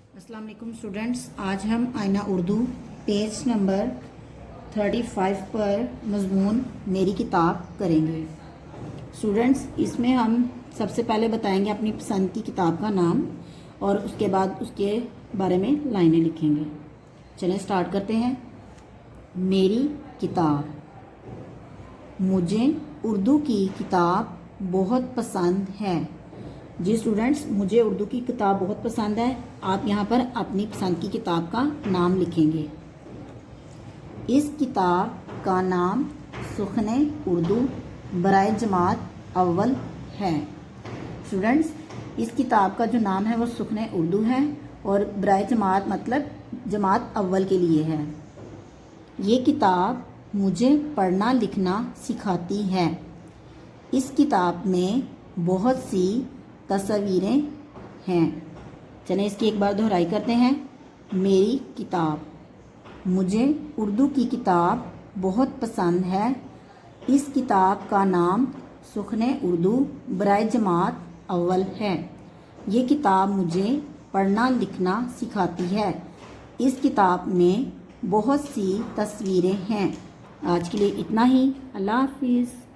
अस्सलाम वालेकुम स्टूडेंट्स, आज हम आईना उर्दू पेज नंबर 35 पर मज़मून मेरी किताब करेंगे। स्टूडेंट्स, इसमें हम सबसे पहले बताएंगे अपनी पसंद की किताब का नाम और उसके बाद उसके बारे में लाइनें लिखेंगे। चलें स्टार्ट करते हैं। मेरी किताब। मुझे उर्दू की किताब बहुत पसंद है। जी स्टूडेंट्स, मुझे उर्दू की किताब बहुत पसंद है। आप यहाँ पर अपनी पसंद की किताब का नाम लिखेंगे। इस किताब का नाम सुख़्ने उर्दू बराए जमात अव्वल है। स्टूडेंट्स, इस किताब का जो नाम है वो सुख़्ने उर्दू है और बराए जमात मतलब जमात अव्वल के लिए है। ये किताब मुझे पढ़ना लिखना सिखाती है। इस किताब में बहुत सी तस्वीरें हैं। चलें इसकी एक बार दोहराई करते हैं। मेरी किताब। मुझे उर्दू की किताब बहुत पसंद है। इस किताब का नाम सुख़्ने उर्दू बराए जमात अव्वल है। ये किताब मुझे पढ़ना लिखना सिखाती है। इस किताब में बहुत सी तस्वीरें हैं। आज के लिए इतना ही। अल्लाह हाफिज़।